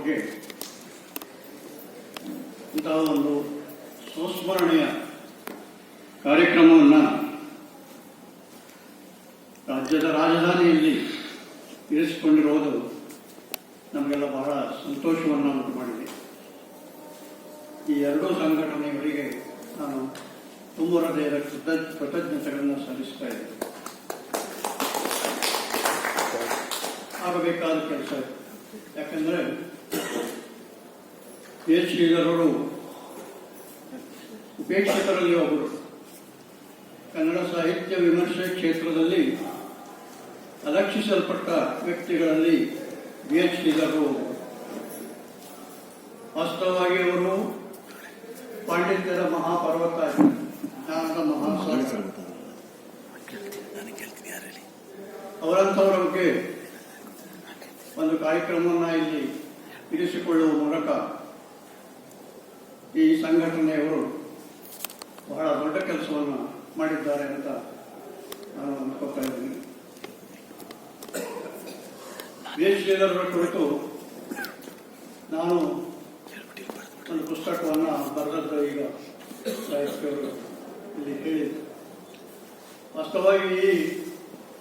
ಬಗ್ಗೆ ಇಂತಹ ಒಂದು ಸಂಸ್ಮರಣೆಯ ಕಾರ್ಯಕ್ರಮವನ್ನು ರಾಜ್ಯದ ರಾಜಧಾನಿಯಲ್ಲಿ ಇರಿಸಿಕೊಂಡಿರುವುದು ನಮಗೆಲ್ಲ ಬಹಳ ಸಂತೋಷವನ್ನು ಉಂಟು ಮಾಡಿದೆ. ಈ ಎರಡೂ ಸಂಘಟನೆಯವರಿಗೆ ನಾನು ತುಂಬ ಹೃದಯದ ಕೃತಜ್ಞತೆಗಳನ್ನು ಸಲ್ಲಿಸ್ತಾ ಇದ್ದೇನೆ. ಆಗಬೇಕಾದ ಕೆಲಸ. ಯಾಕಂದರೆ ಎಚ್ ಶ್ರೀಧರವರು ಉಪೇಕ್ಷಿತರಲ್ಲಿ ಒಬ್ಬರು. ಕನ್ನಡ ಸಾಹಿತ್ಯ ವಿಮರ್ಶೆ ಕ್ಷೇತ್ರದಲ್ಲಿ ಅಲಕ್ಷಿಸಲ್ಪಟ್ಟ ವ್ಯಕ್ತಿಗಳಲ್ಲಿ ಬಿ ಎಚ್ ಶ್ರೀಧರರು. ವಾಸ್ತವವಾಗಿ ಅವರು ಪಾಂಡಿತ್ಯದ ಮಹಾಪರ್ವತ, ಜ್ಞಾನದ ಮಹಾಸಾಗರ. ಅವರಂಥವರ ಬಗ್ಗೆ ಒಂದು ಕಾರ್ಯಕ್ರಮವನ್ನು ಇಲ್ಲಿ ಇರಿಸಿಕೊಳ್ಳುವ ಮೂಲಕ ಈ ಸಂಘಟನೆಯವರು ಬಹಳ ದೊಡ್ಡ ಕೆಲಸವನ್ನು ಮಾಡಿದ್ದಾರೆ ಅಂತ ನಾನು ಅಂದ್ಕೋತಾ ಇದ್ದೀನಿ. ಬಿ ಎಚ್ ಶ್ರೀಧರರ ಕುರಿತು ನಾನು ಒಂದು ಪುಸ್ತಕವನ್ನು ಬರೆದದ್ದು ಈಗ ಸಾಹಿತ್ಯವರು ಇಲ್ಲಿ ಹೇಳಿದರು. ವಾಸ್ತವವಾಗಿ ಈ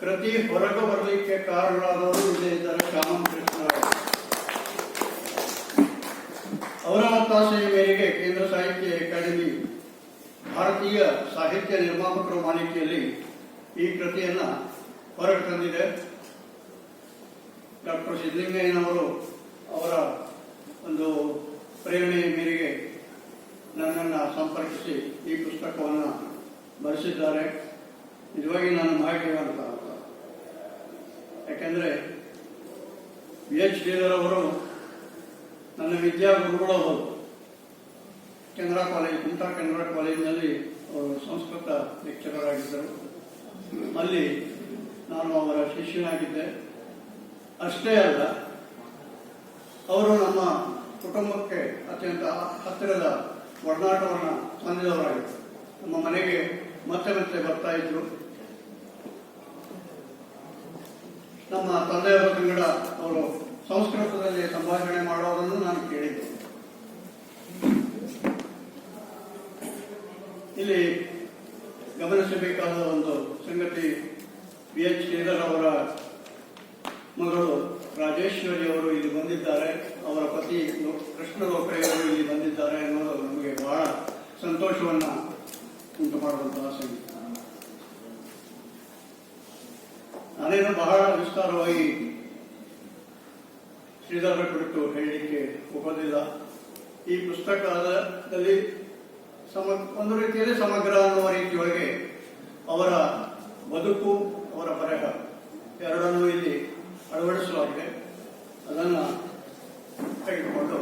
ಕೃತಿ ಹೊರಗೆ ಬರಲಿಕ್ಕೆ ಕಾರಣರಾದವರು ಇಲ್ಲೇ ಇದ್ದಾರೆ, ಶ್ಯಾಮಂ ಕೃಷ್ಣ. ಅವರ ಒತ್ತಾಸೆಯ ಮೇರೆಗೆ ಕೇಂದ್ರ ಸಾಹಿತ್ಯ ಅಕಾಡೆಮಿ ಭಾರತೀಯ ಸಾಹಿತ್ಯ ನಿರ್ಮಾಪಕರ ಮಾಲಿಕೆಯಲ್ಲಿ ಈ ಕೃತಿಯನ್ನು ಹೊರಗೆ ತಂದಿದೆ. ಡಾಕ್ಟರ್ ಸಿದ್ದಲಿಂಗಯ್ಯನವರು ಅವರ ಒಂದು ಪ್ರೇರಣೆಯ ಮೇರೆಗೆ ನನ್ನನ್ನು ಸಂಪರ್ಕಿಸಿ ಈ ಪುಸ್ತಕವನ್ನು ಬರೆಸಿದ್ದಾರೆ. ನಿಜವಾಗಿ ನಾನು ಭಾಗ್ಯವಂತ. ಯಾಕೆಂದರೆ ಬಿ ಎಚ್ ಶ್ರೀಧರ್ ಅವರು ನನ್ನ ವಿದ್ಯಾಗುರುಗಳು. ಅವರು ಕೆನರಾ ಕಾಲೇಜ್, ಕುಮಟಾ ಕೆನರಾ ಕಾಲೇಜಿನಲ್ಲಿ ಅವರು ಸಂಸ್ಕೃತ ಲೆಕ್ಚರರ್ ಆಗಿದ್ದರು. ಅಲ್ಲಿ ನಾನು ಅವರ ಶಿಷ್ಯನಾಗಿದ್ದೆ. ಅಷ್ಟೇ ಅಲ್ಲ, ಅವರು ನಮ್ಮ ಕುಟುಂಬಕ್ಕೆ ಅತ್ಯಂತ ಹತ್ತಿರದ ಒಡನಾಟವನ್ನು ಹೊಂದಿದವರಾಗಿದ್ದರು. ನಮ್ಮ ಮನೆಗೆ ಮತ್ತೆ ಮತ್ತೆ ಬರ್ತಾ ಇದ್ರು. ನಮ್ಮ ತಂದೆಯವರ ಸಂಗಡ ಅವರು ಸಂಸ್ಕೃತದಲ್ಲಿ ಸಂಭಾಷಣೆ ಮಾಡೋದನ್ನು ನಾನು ಕೇಳಿದ್ದೆ. ಇಲ್ಲಿ ಗಮನಿಸಬೇಕಾದ ಒಂದು ಸಂಗತಿ, ಬಿ ಎಚ್ ಶ್ರೀಧರ್ ಅವರ ಮಗಳು ರಾಜೇಶ್ವರಿ ಅವರು ಇಲ್ಲಿ ಬಂದಿದ್ದಾರೆ, ಅವರ ಪತಿ ಕೃಷ್ಣ ಲೋಕಯ್ಯವರು ಇಲ್ಲಿ ಬಂದಿದ್ದಾರೆ ಅನ್ನೋದು ನಮಗೆ ಬಹಳ ಸಂತೋಷವನ್ನು ಉಂಟು ಮಾಡುವಂತಹ ಸಂಗತಿ. ನಾನೇನು ಬಹಳ ವಿಸ್ತಾರವಾಗಿ ಶ್ರೀಧರರ ಕುರಿತು ಹೇಳಲಿಕ್ಕೆ ಹೋಗೋದಿಲ್ಲ. ಈ ಪುಸ್ತಕದಲ್ಲಿ ಒಂದು ರೀತಿಯಲ್ಲಿ ಸಮಗ್ರ ಅನ್ನುವ ರೀತಿಯೊಳಗೆ ಅವರ ಬದುಕು, ಅವರ ಬರಹ ಎರಡನ್ನೂ ಇಲ್ಲಿ ಅಳವಡಿಸಲಾಗಿದೆ. ಅದನ್ನು ತೆಗೆದುಕೊಂಡು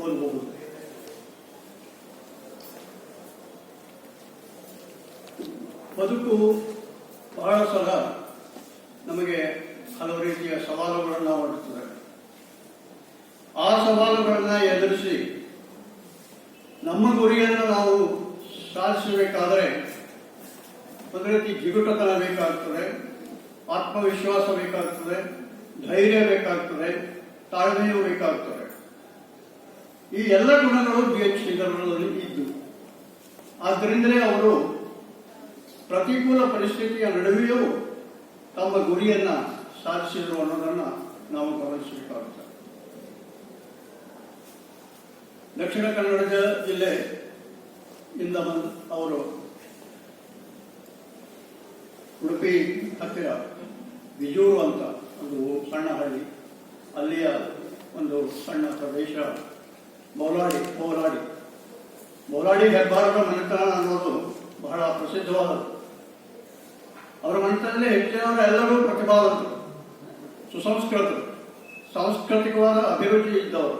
ಓದಬಹುದು. ಬದುಕು ಬಹಳ ಸಲ ನಮಗೆ ಹಲವು ರೀತಿಯ ಸವಾಲುಗಳನ್ನು ಒಡ್ಡುತ್ತದೆ. ಆ ಸವಾಲುಗಳನ್ನು ಎದುರಿಸಿ ನಮ್ಮ ಗುರಿಯನ್ನು ನಾವು ಸಾಧಿಸಬೇಕಾದರೆ ಒಂದು ರೀತಿ ಜಿಗುಟತನ ಬೇಕಾಗ್ತದೆ, ಆತ್ಮವಿಶ್ವಾಸ ಬೇಕಾಗ್ತದೆ, ಧೈರ್ಯ ಬೇಕಾಗ್ತದೆ, ತಾಳ್ಮೆಯೂ ಬೇಕಾಗ್ತದೆ. ಈ ಎಲ್ಲ ಗುಣಗಳು ಬಿ ಎಚ್ ಶ್ರೀಧರರಲ್ಲಿ ಇದ್ದು, ಆದ್ದರಿಂದಲೇ ಅವರು ಪ್ರತಿಕೂಲ ಪರಿಸ್ಥಿತಿಯ ನಡುವೆಯೂ ತಮ್ಮ ಗುರಿಯನ್ನು ಸಾಧಿಸಿದರು ಅನ್ನೋದನ್ನು ನಾವು ಗಮನಿಸಬೇಕಾಗುತ್ತದೆ. ದಕ್ಷಿಣ ಕನ್ನಡ ಜಿಲ್ಲೆಯಿಂದ ಅವರು ಉಡುಪಿ ಹತ್ತಿರ ಬಿಜೂರು ಅಂತ ಒಂದು ಸಣ್ಣ ಹಳ್ಳಿ, ಅಲ್ಲಿಯ ಒಂದು ಸಣ್ಣ ಪ್ರದೇಶ ಮೌಲಾಡಿ ಹೆಬ್ಬಾರರ ಮನೆತನ ಅನ್ನೋದು ಬಹಳ ಪ್ರಸಿದ್ಧವಾದದ್ದು. ಅವರ ಮನೆತನದಲ್ಲಿ ಹೆಚ್ಚಿನವರು ಎಲ್ಲರೂ ಪ್ರತಿಭಾವಂತರು, ಸುಸಂಸ್ಕೃತರು, ಸಾಂಸ್ಕೃತಿಕವಾದ ಅಭಿರುಚಿ ಇದ್ದವರು.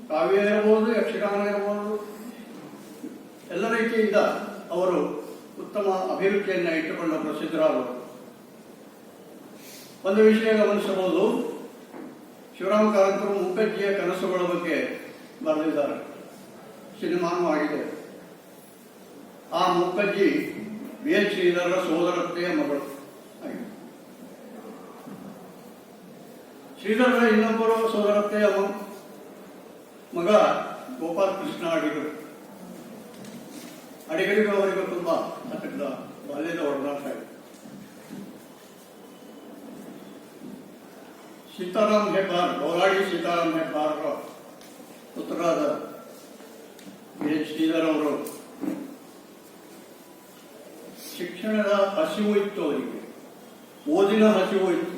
ಕಾವ್ಯ ಇರಬಹುದು, ಯಕ್ಷಗಾನ ಇರಬಹುದು, ಎಲ್ಲ ರೀತಿಯಿಂದ ಅವರು ಉತ್ತಮ ಅಭಿರುಚಿಯನ್ನು ಇಟ್ಟುಕೊಂಡ ಪ್ರಸಿದ್ಧರಾದರು. ಒಂದು ವಿಷಯ ಗಮನಿಸಬಹುದು, ಶಿವರಾಮ ಕಾರಂತರು ಮೂಕಜ್ಜಿಯ ಕನಸುಗಳ ಬಗ್ಗೆ ಬರೆದಿದ್ದಾರೆ, ಸಿನಿಮಾನೂ ಆಗಿದೆ. ಆ ಮೂಕಜ್ಜಿ ಬಿ ಎಚ್ ಶ್ರೀಧರರ ಸೋದರತ್ತೆಯ ಮಗಳು. ಶ್ರೀಧರರ ಇನ್ನೊಬ್ಬರು ಸೋದರತ್ತೆಯ ಮಗ ಗೋಪಾಲ ಕೃಷ್ಣ ಅಡಿಗರು. ಅಡಿಗರಿಗೂ ಅವರಿಗೂ ತುಂಬಾ ಹತ್ತಿರದ ಬಾಲ್ಯದ ಒಡನಾಟ ಇದೆ. ಸೀತಾರಾಮ್ ಹೆಬ್ಬಾರ್, ಬೌಲಾಡಿ ಸೀತಾರಾಮ್ ಹೆಬ್ಬಾರ್ರ ಪುತ್ರರಾದ ಎಚ್ ಶ್ರೀಧರ್ ಅವರು ಶಿಕ್ಷಣದ ಹಸಿವು ಇತ್ತು, ಅವರಿಗೆ ಓದಿನ ಹಸಿವು ಇತ್ತು.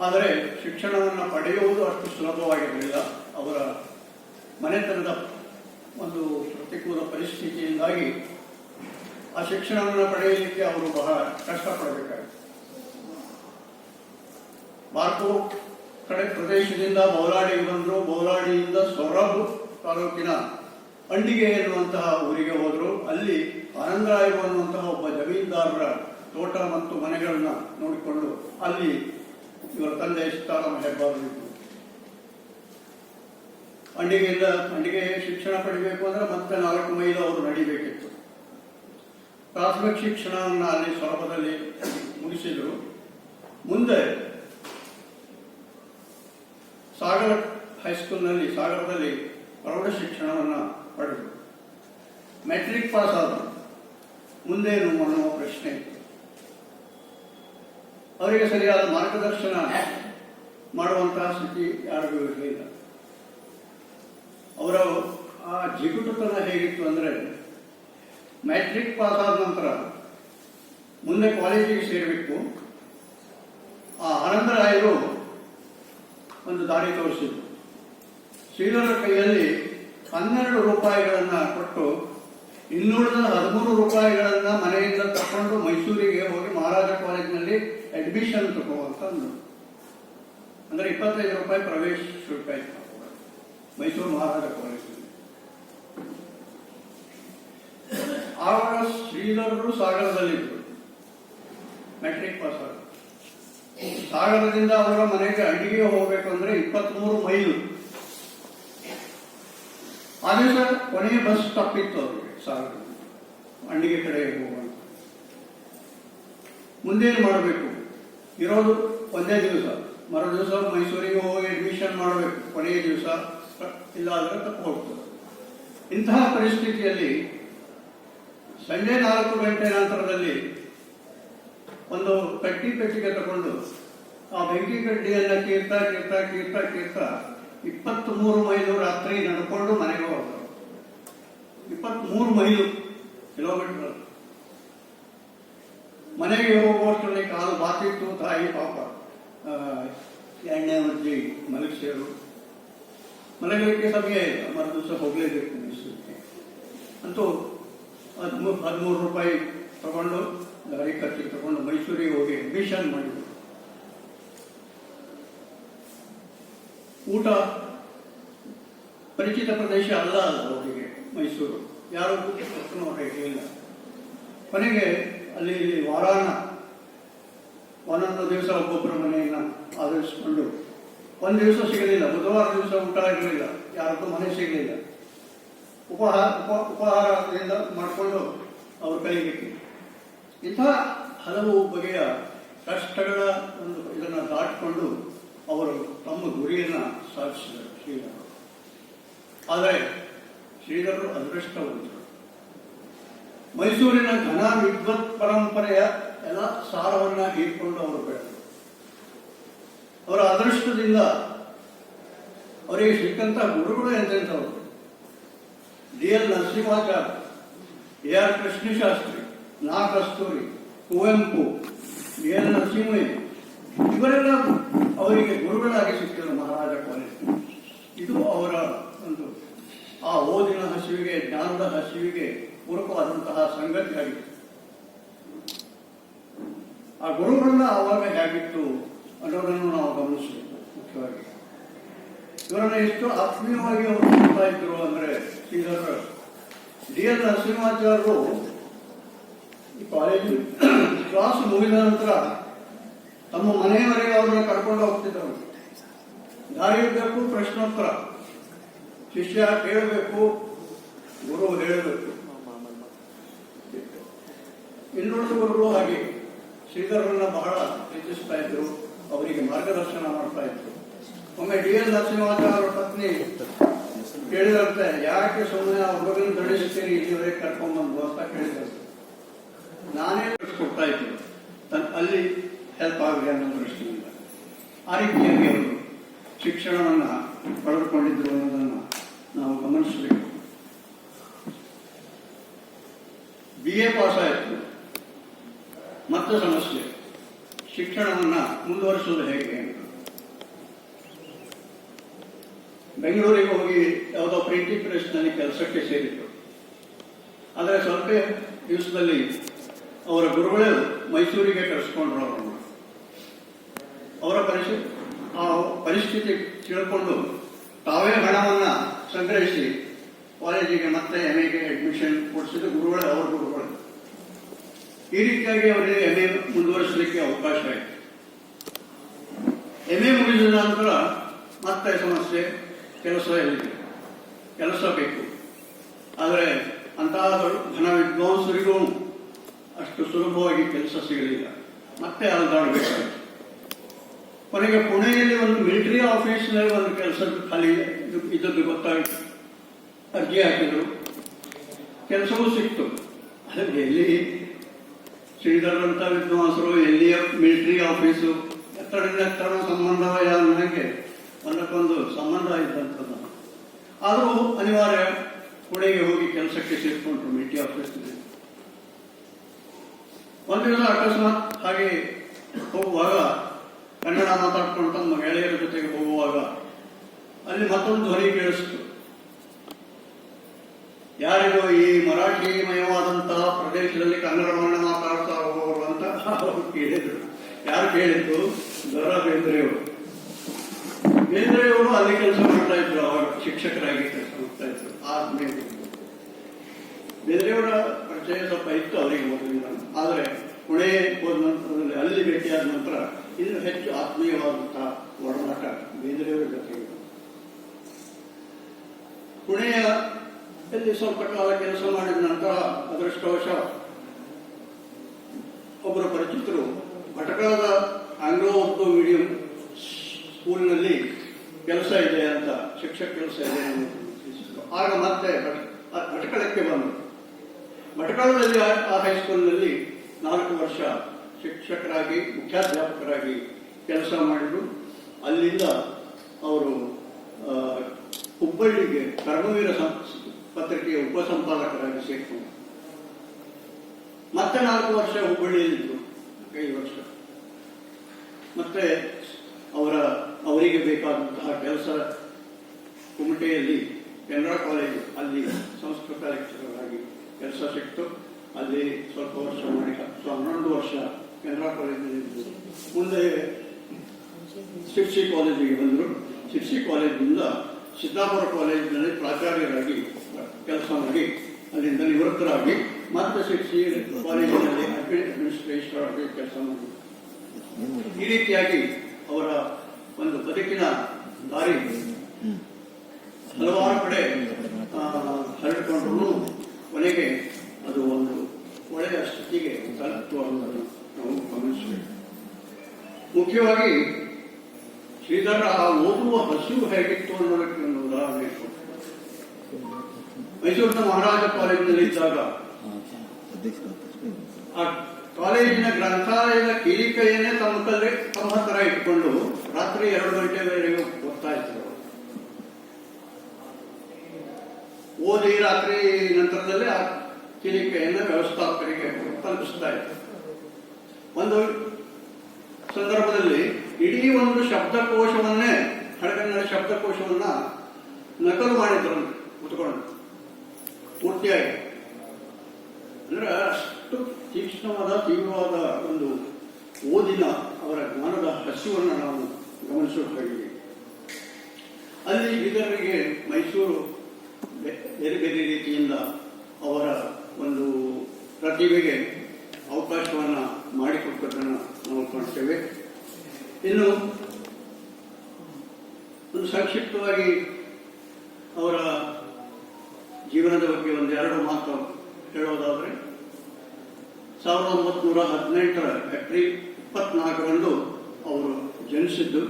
ಆದರೆ ಶಿಕ್ಷಣವನ್ನು ಪಡೆಯುವುದು ಅಷ್ಟು ಸುಲಭವಾಗಿರಲಿಲ್ಲ. ಅವರ ಮನೆತನದ ಒಂದು ಪ್ರತಿಕೂಲ ಪರಿಸ್ಥಿತಿಯಿಂದಾಗಿ ಆ ಶಿಕ್ಷಣವನ್ನು ಪಡೆಯಲಿಕ್ಕೆ ಅವರು ಬಹಳ ಕಷ್ಟಪಡಬೇಕಾಗಿತ್ತು. ಬಾರ್ಕೋ ಕಡೆ ಪ್ರದೇಶದಿಂದ ಬೌಲಾಡಿಗೆ ಬಂದರು. ಬೌಲಾಡಿಯಿಂದ ಸೊರಬ್ ತಾಲೂಕಿನ ಅಂಡಿಗೆ ಎನ್ನುವಂತಹ ಊರಿಗೆ ಹೋದರು. ಅಲ್ಲಿ ಆನಂದರಾಯರು ಅನ್ನುವಂತಹ ಒಬ್ಬ ಜಮೀನ್ದಾರರ ತೋಟ ಮತ್ತು ಮನೆಗಳನ್ನ ನೋಡಿಕೊಂಡು ಅಲ್ಲಿ ಇವರ ತಂದೆ ಸೀತಾರಾಮ ಹೆಬ್ಬಾರ್ ಇದ್ದರು. ಅಂಡಿಗೆ ಶಿಕ್ಷಣ ಪಡಿಬೇಕು ಅಂದ್ರೆ ಮತ್ತೆ 4 ಮೈಲು ಅವರು ನಡಿಬೇಕಿತ್ತು. ಪ್ರಾಥಮಿಕ ಶಿಕ್ಷಣವನ್ನು ಅಲ್ಲಿ ಸೊರಬದಲ್ಲಿ ಮುಗಿಸಿದರು. ಮುಂದೆ ಸಾಗರ ಹೈಸ್ಕೂಲ್ನಲ್ಲಿ, ಸಾಗರದಲ್ಲಿ ಪ್ರೌಢ ಶಿಕ್ಷಣವನ್ನು ಪಡೆದರು. ಮೆಟ್ರಿಕ್ ಪಾಸ್ ಆದರು. ಮುಂದೇನು ಅನ್ನುವ ಪ್ರಶ್ನೆ ಇತ್ತು. ಅವರಿಗೆ ಸರಿಯಾದ ಮಾರ್ಗದರ್ಶನ ಮಾಡುವಂತಹ ಸ್ಥಿತಿ ಯಾರಿಗೂ ಇರಲಿಲ್ಲ. ಅವರ ಆ ಜಿಗುಟುತನ ಹೇಗಿತ್ತು ಅಂದರೆ, ಮ್ಯಾಟ್ರಿಕ್ ಪಾಸ್ ಆದ ನಂತರ ಮುಂದೆ ಕಾಲೇಜಿಗೆ ಸೇರಬೇಕು. ಆ ಆನಂದರಾಯರು ಒಂದು ದಾರಿ ತೋರಿಸಿದ್ರು. ಶ್ರೀಧರ ಕೈಯಲ್ಲಿ 12 ರೂಪಾಯಿಗಳನ್ನು ಕೊಟ್ಟು ಇನ್ನುಳಿದ 13 ರೂಪಾಯಿಗಳನ್ನು ಮನೆಯಿಂದ ತಕೊಂಡು ಮೈಸೂರಿಗೆ ಹೋಗಿ ಮಹಾರಾಜ ಕಾಲೇಜಿನಲ್ಲಿ ಅಡ್ಮಿಷನ್ ತಗೋಂತ ಅಂದರು. ಅಂದರೆ 25 ರೂಪಾಯಿ ಪ್ರವೇಶ ಶುಲ್ಕ ಇತ್ತು ಮೈಸೂರು ಮಹಾರಾಜ ಕಾಲೇಜಿನಲ್ಲಿ. ಆವಾಗ ಶ್ರೀಧರರು ಸಾಗರದಲ್ಲಿದ್ದರು. ಮೆಟ್ರಿಕ್ ಪಾಸ್ ಆದರು. ಸಾಗರದಿಂದ ಅವರ ಮನೆಗೆ ಅಂಡಿಗೆ ಹೋಗಬೇಕು ಅಂದ್ರೆ 23 ಮೈಲು. ಆ ದಿವಸ ಕೊನೆಯ ಬಸ್ ತಪ್ಪಿತ್ತು ಅವರಿಗೆ ಸಾಗರ ಅಂಡಿಗೆ ಕಡೆ ಹೋಗುವಂತ. ಮುಂದೇನು ಮಾಡಬೇಕು? ಇರೋದು ಒಂದೇ ದಿವಸ. ಮರು ದಿವಸ ಮೈಸೂರಿಗೆ ಹೋಗಿ ಅಡ್ಮಿಷನ್ ಮಾಡಬೇಕು. ಕೊನೆಯ ದಿವಸ ಇಲ್ಲಾದ್ರೆ ತಪ್ಪು ಹೋಗ್ತದೆ. ಇಂತಹ ಪರಿಸ್ಥಿತಿಯಲ್ಲಿ ಸಂಜೆ 4 ಗಂಟೆ ನಂತರದಲ್ಲಿ ಒಂದು ಪೆಟ್ಟಿಗೆ ತಗೊಂಡು ಆ ಬೆಂಕಿ ಕಡ್ಡಿಯನ್ನ ಕೀರ್ತಾ 23 ಮೈಲು ರಾತ್ರಿ ನಡ್ಕೊಂಡು ಮನೆಗೆ ಹೋಗ್ತಾರೆ. 23 ಮೈಲು ಕಿಲೋಮೀಟರ್. ಮನೆಗೆ ಹೋಗುವಷ್ಟರಲ್ಲಿ ಕಾಲು ಬಾತಿತ್ತು. ತಾಯಿ ಪಾಪ ಎಣ್ಣೆ ಮಜ್ಜಿ ಮಲಗಿಸಿದರು. ಮಲಗಲಿಕ್ಕೆ ಸಮಯ ಇಲ್ಲ, ಮರು ದಿವಸ ಹೋಗಲೇಬೇಕು ಅನಿಸುತ್ತೆ. ಅಂತೂ 13 ರೂಪಾಯಿ ತಗೊಂಡು ಗಾಡಿ ಖರ್ಚಿಗೆ ತಗೊಂಡು ಮೈಸೂರಿಗೆ ಹೋಗಿ ಅಡ್ಮಿಷನ್ ಮಾಡಿದ್ರು. ಊಟ ಪರಿಚಿತ ಪ್ರದೇಶ ಅಲ್ಲ ಅವರಿಗೆ ಮೈಸೂರು. ಯಾರು ಇಲ್ಲ. ಕೊನೆಗೆ ಅಲ್ಲಿ ಒಂದೊಂದು ದಿವಸ ಒಬ್ಬೊಬ್ಬರ ಮನೆಯನ್ನ ಆಧರಿಸಿಕೊಂಡು ಒಂದು ದಿವಸ ಸಿಗಲಿಲ್ಲ. ಬುಧವಾರ ದಿವಸ ಊಟ ಇರಲಿಲ್ಲ, ಯಾರದ್ದು ಮನೆ ಸಿಗಲಿಲ್ಲ. ಉಪಹಾರದಿಂದ ಮಾಡಿಕೊಂಡು ಅವರು ಕಲಿಬೇಕು. ಇಂತಹ ಹಲವು ಬಗೆಯ ಕಷ್ಟಗಳ ಒಂದು ಇದನ್ನು ದಾಟಿಕೊಂಡು ಅವರು ತಮ್ಮ ಗುರಿಯನ್ನು ಸಾಧಿಸಿದರು ಶ್ರೀಧರರು. ಆದರೆ ಶ್ರೀಧರರು ಅದೃಷ್ಟವಂತರು. ಮೈಸೂರಿನ ಘನ ವಿದ್ವತ್ ಪರಂಪರೆಯ ಎಲ್ಲ ಸಾರವನ್ನು ಹೀರಿಕೊಂಡು ಅವರು ಬೆಳೆದರು. ಅವರ ಅದೃಷ್ಟದಿಂದ ಅವರಿಗೆ ಸಿಕ್ಕಂತ ಗುರುಗಳು ಎಂತೆಂಥವರು: DL ನರಸಿಂಹಾಚಾರ್ಯ, AR ಕೃಷ್ಣಶಾಸ್ತ್ರಿ, ನಾ ಕಸ್ತೂರಿ, ಕುವೆಂಪು, DL ನರಸಿಂಹಯ್ಯ, ಇವರೆಲ್ಲ ಅವರಿಗೆ ಗುರುಗಳಾಗಿ ಸಿಕ್ಕಿದರು ಮಹಾರಾಜ ಕಾಲೇಜ್. ಇದು ಅವರ ಒಂದು ಆ ಓದಿನ ಹಸಿವಿಗೆ, ಜ್ಞಾನದ ಹಸಿವಿಗೆ ಪೂರಕವಾದಂತಹ ಸಂಗತಿಯಾಗಿತ್ತು. ಆ ಗುರುಗಳನ್ನ ಆವಾಗ ಹೇಗಿತ್ತು ಅನ್ನೋದನ್ನು ನಾವು ಗಮನಿಸಬೇಕು. ಮುಖ್ಯವಾಗಿ ಇವರನ್ನ ಎಷ್ಟು ಆತ್ಮೀಯವಾಗಿ ಅವರು ನೋಡ್ತಾ ಇದ್ರು ಅಂದ್ರೆ, ಶ್ರೀಧರ DL ನರಸಿಂಹಾಚಾರ್ಯರು ಈ ಕಾಲೇಜು ಕ್ಲಾಸ್ ಮುಗಿದ ನಂತರ ತಮ್ಮ ಮನೆಯವರೆಗೆ ಅವ್ರನ್ನ ಕರ್ಕೊಂಡು ಹೋಗ್ತಿದ್ದರು. ದಾರಿಯುದ್ದಕ್ಕೂ ಪ್ರಶ್ನೋತ್ತರ, ಶಿಷ್ಯ ಕೇಳಬೇಕು, ಗುರು ಹೇಳಬೇಕು. ಇನ್ನುಳಿದ ಗುರುಗಳು ಹಾಗೆ ಶ್ರೀಧರರನ್ನ ಬಹಳ ಪ್ರೀತಿಸ್ತಾ ಇದ್ರು, ಅವರಿಗೆ ಮಾರ್ಗದರ್ಶನ ಮಾಡ್ತಾ ಇದ್ರು. ಒಮ್ಮೆ ಡಿ.ಎಲ್. ನರಸಿಂಹಾಚಾರ್ಯ ಅವರ ಪತ್ನಿ ಕೇಳಿದಂತೆ, ಯಾಕೆ ಸುಮ್ಮನೆ ಆ ಹುಡುಗನ ದಡಿಸ್ತೀರಿ, ಇಲ್ಲಿವರೆಗೆ ಕರ್ಕೊಂಡ್ಬಂದು ಅಂತ ಕೇಳಿದಂತೆ. ನಾನೇ ಕೊಡ್ತಾ ಇದ್ದೆ ಅಲ್ಲಿ ಹೆಲ್ಪ್ ಆಗಲಿ ಅನ್ನೋ ದೃಷ್ಟಿಯಿಂದ. ಆ ರೀತಿಯಾಗಿ ಅವರು ಶಿಕ್ಷಣವನ್ನು ಪಡೆದುಕೊಂಡಿದ್ರು ಅನ್ನೋದನ್ನು ನಾವು ಗಮನಿಸಬೇಕು. BA ಪಾಸ್ ಆಯಿತು, ಮತ್ತೆ ಸಮಸ್ಯೆ, ಶಿಕ್ಷಣವನ್ನು ಮುಂದುವರಿಸುವುದು ಹೇಗೆ ಅಂತ. ಬೆಂಗಳೂರಿಗೆ ಹೋಗಿ ಯಾವುದೋ ಪ್ರಿಂಟಿಂಗ್ ಪ್ರೆಸ್ನಲ್ಲಿ ಕೆಲಸಕ್ಕೆ ಸೇರಿದ್ರು. ಆದರೆ ಸ್ವಲ್ಪ ದಿವಸದಲ್ಲಿ ಅವರ ಗುರುಗಳೇ ಮೈಸೂರಿಗೆ ಕರೆಸ್ಕೊಂಡ್ರು ಅವರನ್ನು. ಅವರ ಪರಿಸ್ಥಿತಿ ತಿಳ್ಕೊಂಡು ತಾವೇ ಹಣವನ್ನು ಸಂಗ್ರಹಿಸಿ ಕಾಲೇಜಿಗೆ ಮತ್ತೆ MA ಅಡ್ಮಿಷನ್ ಕೊಡಿಸಿದ ಗುರುಗಳೇ ಅವರ ಗುರುಗಳು. ಈ ರೀತಿಯಾಗಿ ಅವರಿಗೆ MA ಮುಂದುವರಿಸಲಿಕ್ಕೆ ಅವಕಾಶ ಆಯಿತು. MA ಮುಗಿಸಿದ ನಂತರ ಮತ್ತೆ ಸಮಸ್ಯೆ, ಕೆಲಸ ಎಲ್ಲಿದೆ, ಕೆಲಸ ಬೇಕು. ಆದರೆ ಅಂತಹ ಘನ ವಿದ್ವಾಂಸರಿಗೂ ಅಷ್ಟು ಸುಲಭವಾಗಿ ಕೆಲಸ ಸಿಗಲಿಲ್ಲ, ಮತ್ತೆ ಅಲ್ದಾಡಬೇಕಾಯಿತು. ಕೊನೆಗೆ ಪುಣೆಯಲ್ಲಿ ಒಂದು ಮಿಲಿಟರಿ ಆಫೀಸ್ನಲ್ಲಿ ಒಂದು ಕೆಲಸ ಖಾಲಿ ಇದ್ದದ್ದು ಗೊತ್ತಾಯಿತು. ಅರ್ಜಿ ಹಾಕಿದ್ರು, ಕೆಲಸವೂ ಸಿಕ್ತು. ಅದಕ್ಕೆ ಎಲ್ಲಿ ಶ್ರೀಧರಂತ ವಿದ್ವಾಂಸರು, ಎಲ್ಲಿಯ ಮಿಲಿಟರಿ ಆಫೀಸು, ಎತ್ತರದಿಂದ ಎತ್ತರ ಸಂಬಂಧವ ನನಗೆ ಒಂದಕ್ಕೊಂದು ಸಂಬಂಧ ಇದ್ದಂಥದ್ದು. ಆದರೂ ಅನಿವಾರ್ಯ ಪುಣೆಗೆ ಹೋಗಿ ಕೆಲಸಕ್ಕೆ ಸೇರಿಕೊಂಡ್ರು ಮಿಲಿಟರಿ ಆಫೀಸ್ನಲ್ಲಿ. ಒಂದು ದಿವಸ ಅಕಸ್ಮಾತ್ ಹಾಗೆ ಹೋಗುವಾಗ, ಕನ್ನಡ ಮಾತಾಡ್ಕೊಂಡು ತಮ್ಮ ಗೆಳೆಯರ ಜೊತೆಗೆ ಹೋಗುವಾಗ ಅಲ್ಲಿ ಮತ್ತೊಂದು ಧ್ವನಿ ಕೇಳಿಸ್ತು. ಯಾರಿಗೂ ಈ ಮರಾಠಿಮಯವಾದಂತಹ ಪ್ರದೇಶದಲ್ಲಿ ಕನ್ನಡವನ್ನು ಮಾತಾಡ್ತಾ ಹೋಗುವರು ಅಂತ ಅವರು ಕೇಳಿದ್ರು. ಯಾರು ಕೇಳಿದ್ದು? ದರಾ ಬೇಂದ್ರೆಯವರು. ಬೇಂದ್ರೆಯವರು ಅಲ್ಲಿ ಕೆಲಸ ಮಾಡ್ತಾ ಇದ್ರು, ಅವರು ಶಿಕ್ಷಕರಾಗಿ ಕೆಲಸ ಮಾಡ್ತಾ ಇದ್ರು. ಆದ್ಮೇಲೆ ಬೇಂದ್ರೆಯವರ ಪರಿಚಯ ಸ್ವಲ್ಪ ಇತ್ತು ಅವರಿಗೆ ಮೊದಲಿಂದ. ಆದರೆ ಪುಣೆ ಹೋದ ನಂತರದಲ್ಲಿ ಅಲ್ಲಿ ಭೇಟಿಯಾದ ನಂತರ ಇನ್ನೂ ಹೆಚ್ಚು ಆತ್ಮೀಯವಾದಂತಹ ಒಡನಾಟ ಬೇಂದ್ರೆಯವರ ಜೊತೆಗೆ. ಪುಣೆಯಲ್ಲಿ ಸ್ವಲ್ಪ ಕಾಲ ಕೆಲಸ ಮಾಡಿದ ನಂತರ ಅದೃಷ್ಟವಶ ಒಬ್ಬರು ಪರಿಚಿತರು ಭಟ್ಕಳದ ಆಂಗ್ಲೋ ಉರ್ದು ಮೀಡಿಯಂ ಸ್ಕೂಲ್ನಲ್ಲಿ ಕೆಲಸ ಇದೆ ಅಂತ, ಶಿಕ್ಷಕ ಕೆಲಸ ಇದೆ ಅಂತ ತಿಳಿಸಿದ್ರು. ಆಗ ಮತ್ತೆ ಭಟ್ಕಳಕ್ಕೆ ಬಂದರು. ಭಟ್ಕಳದಲ್ಲಿ ಆ ಹೈಸ್ಕೂಲ್ನಲ್ಲಿ 4 ವರ್ಷ ಶಿಕ್ಷಕರಾಗಿ, ಮುಖ್ಯಾಧ್ಯಾಪಕರಾಗಿ ಕೆಲಸ ಮಾಡಿದ್ರು. ಅಲ್ಲಿಂದ ಅವರು ಹುಬ್ಬಳ್ಳಿಗೆ ಕರ್ಮವೀರ ಪತ್ರಿಕೆಯ ಉಪಸಂಪಾದಕರಾಗಿ ಸೇರಿಕೊಂಡರು. ಮತ್ತೆ 4 ವರ್ಷ ಹುಬ್ಬಳ್ಳಿಯಲ್ಲಿದ್ದರು, 5 ವರ್ಷ. ಮತ್ತೆ ಅವರಿಗೆ ಬೇಕಾದಂತಹ ಕೆಲಸ ಕುಮಟೆಯಲ್ಲಿ ಕೆನರಾ ಕಾಲೇಜು, ಅಲ್ಲಿ ಸಂಸ್ಕೃತ ಲೆಕ್ಚರರ್ ಆಗಿ ಕೆಲಸ ಸಿಕ್ತು. ಅಲ್ಲಿ ಸ್ವಲ್ಪ ವರ್ಷ ಮಾಡಿ 11 ವರ್ಷ ಕೆನರಾ ಕಾಲೇಜಿನಲ್ಲಿ. ಮುಂದೆ ಶಿರ್ಸಿ ಕಾಲೇಜಿಗೆ ಬಂದರು. ಶಿರ್ಸಿ ಕಾಲೇಜಿನಿಂದ ಸಿದ್ದಾಪುರ ಕಾಲೇಜಿನಲ್ಲಿ ಪ್ರಾಚಾರ್ಯರಾಗಿ ಕೆಲಸ ಮಾಡಿ ಅಲ್ಲಿಂದ ನಿವೃತ್ತರಾಗಿ ಮತ್ತೆ ಶಿರ್ಸಿ ಕಾಲೇಜಿನಲ್ಲಿ ಅಡ್ಮಿನಿಸ್ಟ್ರೇಟರ್ ಆಗಿ ಕೆಲಸ ಮಾಡಿದರು. ಈ ರೀತಿಯಾಗಿ ಅವರ ಒಂದು ಬದುಕಿನ ದಾರಿ ಹಲವಾರು ಕಡೆ ಹರಡಿಕೊಂಡ್ರು. ಕೊನೆಗೆ ಅದು ಒಂದು ಒಳ್ಳೆಯ ಸ್ಥಿತಿಗೆ ತಲುಪುವುದನ್ನು ನಾವು ಗಮನಿಸಬೇಕು. ಮುಖ್ಯವಾಗಿ ಶ್ರೀಧರ ಓದುವ ಹಸಿವು ಹೇಗಿತ್ತು ಅನ್ನೋದಕ್ಕೆ ಒಂದು ಉದಾಹರಣೆ. ಮೈಸೂರಿನ ಮಹಾರಾಜ ಕಾಲೇಜಿನಲ್ಲಿ ಇದ್ದಾಗ ಆ ಕಾಲೇಜಿನ ಗ್ರಂಥಾಲಯದ ಕಿರಿಕೆಯನ್ನೇ ತಮ್ಮ ಹತ್ತಿರ ಇಟ್ಕೊಂಡು ರಾತ್ರಿ 2 ಗಂಟೆವರೆಗೂ ಓದ್ತಾ ಇದ್ರು. ಓದಿ ರಾತ್ರಿ ನಂತರದಲ್ಲಿ ಆ ಕಿರಿಕೆಯನ್ನು ವ್ಯವಸ್ಥಾಪಕರಿಗೆ ತಲುಪಿಸ್ತಾ ಇದ್ರು. ಒಂದು ಸಂದರ್ಭದಲ್ಲಿ ಇಡೀ ಒಂದು ಶಬ್ದಕೋಶವನ್ನೇ, ಹಳಗನ್ನಡ ಶಬ್ದಕೋಶವನ್ನ ನಕಲು ಮಾಡಿದ್ರು ಕುತ್ಕೊಂಡು ಪೂರ್ತಿಯಾಗಿ. ಅಂದ್ರೆ ಅಷ್ಟು ತೀಕ್ಷ್ಣವಾದ, ತೀವ್ರವಾದ ಒಂದು ಓದಿನ ಅವರ ಜ್ಞಾನದ ಹಸಿವನ್ನು ನಾವು ಗಮನಿಸಬೇಕಾಗಿದೆ. ಅಲ್ಲಿ ಇದರಿಗೆ ಮೈಸೂರು ಬೇರೆ ಬೇರೆ ರೀತಿಯಿಂದ ಅವರ ಒಂದು ಪ್ರತಿಭೆಗೆ ಅವಕಾಶವನ್ನು ಮಾಡಿಕೊಟ್ಟದನ್ನು ನಾವು ಕಾಣ್ತೇವೆ. ಇನ್ನು ಒಂದು ಸಂಕ್ಷಿಪ್ತವಾಗಿ ಅವರ ಜೀವನದ ಬಗ್ಗೆ 1-2 ಮಾತು ಹೇಳೋದಾದರೆ, 1918 ಏಪ್ರಿಲ್ 24ರಂದು ಅವರು ಜನಿಸಿದ್ದು.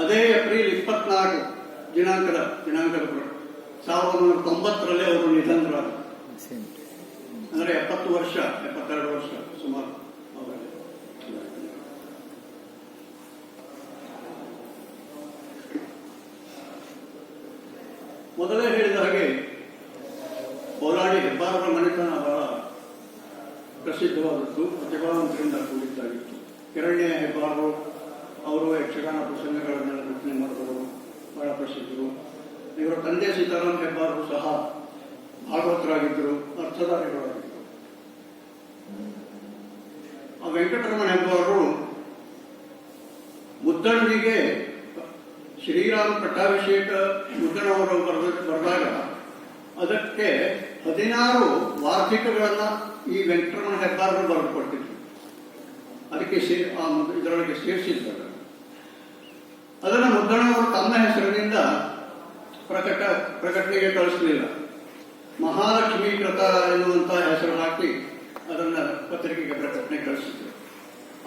ಅದೇ ಏಪ್ರಿಲ್ 24 ದಿನಾಂಕದ 1990ರಲ್ಲಿ ಅವರು ನಿಧನರಾದರು. ಅಂದರೆ 70 ವರ್ಷ 72 ವರ್ಷ ಸುಮಾರು. ಮೊದಲೇ ಹೇಳಿದ ಹಾಗೆ ಕೋಲಾಡಿ ಹೆಬ್ಬಾರರ ಮನೆತನ ಬಹಳ ಪ್ರಸಿದ್ಧವಾದದ್ದು, ಪ್ರತಿಭಾವಂತರಿಂದ ಕೂಡಿದ್ದಾಗಿತ್ತು. ಕಿರಣ್ಯ ಹೆಬ್ಬಾರರು ಅವರು ಯಕ್ಷಗಾನ ಪ್ರಸಂಗಗಳನ್ನೆಲ್ಲ ರಚನೆ ಮಾಡಿದವರು, ಬಹಳ ಪ್ರಸಿದ್ಧರು. ಇವರ ತಂದೆ ಸೀತಾರಾಮ್ ಹೆಬ್ಬಾರರು ಸಹ ಭಾಗವತರಾಗಿದ್ದರು, ಅರ್ಥಧಾರಿಗಳಾಗಿದ್ದರು. ಆ ವೆಂಕಟರಮಣ ಹೆಬ್ಬಾರರು ಮುದ್ದಣನಿಗೆ ಶ್ರೀರಾಮ ಪಟ್ಟಾಭಿಷೇಕ ಮುದ್ದಣವರು ಬರೆದಾಗ ಅದಕ್ಕೆ 16 ವಾರ್ಷಿಕಗಳನ್ನು ಈ ವೆಂಕಟರಮಣ ಹೆಬ್ಬಾರರು ಬರೆದು ಕೊಟ್ಟಿದ್ರು. ಅದಕ್ಕೆ ಇದರೊಳಗೆ ಸೇರಿಸಿದ್ದಾರೆ. ಅದನ್ನು ಮುದ್ದಣವರು ತಮ್ಮ ಹೆಸರಿನಿಂದ ಪ್ರಕಟಣೆಗೆ ಕಳಿಸಲಿಲ್ಲ. ಮಹಾಲಕ್ಷ್ಮೀ ಕೃತ ಎನ್ನುವಂತಹ ಹೆಸರು ಹಾಕಿ ಅದನ್ನು ಪತ್ರಿಕೆಗೆ ಪ್ರಕಟಣೆ ಕಳಿಸಿದ್ರು.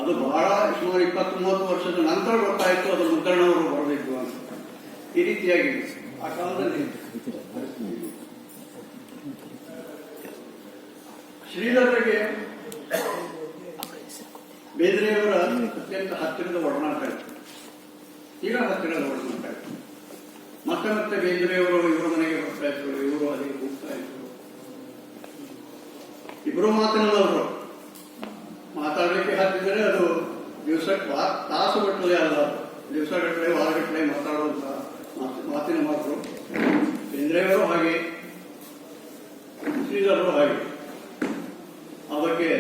ಅದು ಬಹಳ ಸುಮಾರು 20-30 ವರ್ಷದ ನಂತರ ಗೊತ್ತಾಯಿತು ಅದು ಮುದ್ದಣವರು ಬರೆದಿದ್ದು ಅಂತ. ಈ ರೀತಿಯಾಗಿ ಆ ಕಾಲದಲ್ಲಿ ಶ್ರೀಧರರಿಗೆ ಬೇಂದ್ರೆಯವರ ಅತ್ಯಂತ ಹತ್ತಿರದ ಒಡನಾಟ ಇತ್ತು, ತೀರಾ ಹತ್ತಿರದ ಒಡನಾಟ ಇತ್ತು. ಮತ್ತೆ ಬೇಂದ್ರೆಯವರು ಇವರ ಮನೆಗೆ ಬರ್ತಾ ಇದ್ರು, ಇವರು ಅಲ್ಲಿಗೆ ಹೋಗ್ತಾ ಇದ್ರು. ಇಬ್ಬರು ಮಾತಿನವರು ಮಾತಾಡಲಿಕ್ಕೆ ಹಾಕಿದರೆ ಅದು ತಾಸುಗಟ್ಟಲೆ ಅಲ್ಲ, ದಿವಸಗಟ್ಟಲೆ ವಾರಗಟ್ಟಲೆ ಮಾತಾಡುವಂತ ಮಾತಿನ ಮಾತು. ಬೇಂದ್ರೆಯವರು ಹಾಗೆ, ಶ್ರೀಧರರು ಹಾಗೆ. ಆ ಬಗ್ಗೆ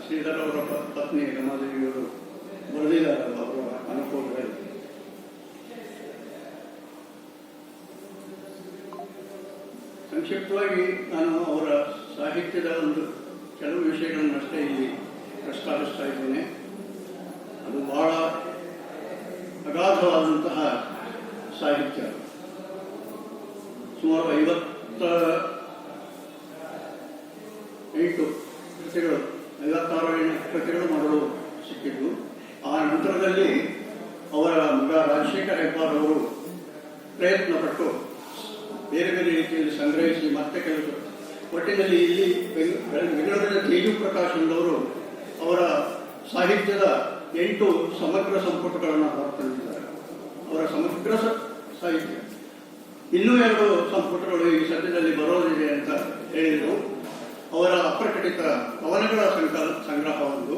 ಶ್ರೀಧರ್ ಅವರ ಪತ್ನಿ ರಮಾದೇವಿಯವರು ಬರೆದಿದ್ದಾರೆ ಅವರ ಅನುಭವಗಳಲ್ಲಿ. ಸಂಕ್ಷಿಪ್ತವಾಗಿ ನಾನು ಅವರ ಸಾಹಿತ್ಯದ ಕೆಲವು ವಿಷಯಗಳನ್ನಷ್ಟೇ ಇಲ್ಲಿ ಪ್ರಸ್ತಾಪಿಸ್ತಾ ಇದ್ದೇನೆ. ಅದು ಬಹಳ ಅಗಾಧವಾದಂತಹ ಸಾಹಿತ್ಯ. ಸುಮಾರು 58 ಕೃತಿಗಳು, 56 ಕೃತಿಗಳು ಮಾಡಲು ಸಿಕ್ಕಿದ್ದು. ಆ ನಂತರದಲ್ಲಿ ಅವರ ಮಗ ರಾಜಶೇಖರ್ ಹೆಬ್ಬಾರ್ ಅವರು ಪ್ರಯತ್ನಪಟ್ಟು ಬೇರೆ ಬೇರೆ ರೀತಿಯಲ್ಲಿ ಸಂಗ್ರಹಿಸಿ ಮತ್ತೆ ಕೆಲವು ಒಟ್ಟಿನಲ್ಲಿ ಇಲ್ಲಿ ಬೆಂಗಳೂರಿನ ತೇಜು ಪ್ರಕಾಶ್ ಎಂದವರು ಅವರ ಸಾಹಿತ್ಯದ 8 ಸಮಗ್ರ ಸಂಪುಟಗಳನ್ನು ಹೊರತಂದಿದ್ದಾರೆ. ಅವರ ಸಮಗ್ರ ಸಾಹಿತ್ಯ ಇನ್ನೂ 2 ಸಂಪುಟಗಳು ಈ ಸದ್ಯದಲ್ಲಿ ಬರೋದಿದೆ ಅಂತ ಹೇಳಿದರು. ಅವರ ಅಪ್ರಕಟಿತ ಕವನಗಳ ಸಂಗ್ರಹವೊಂದು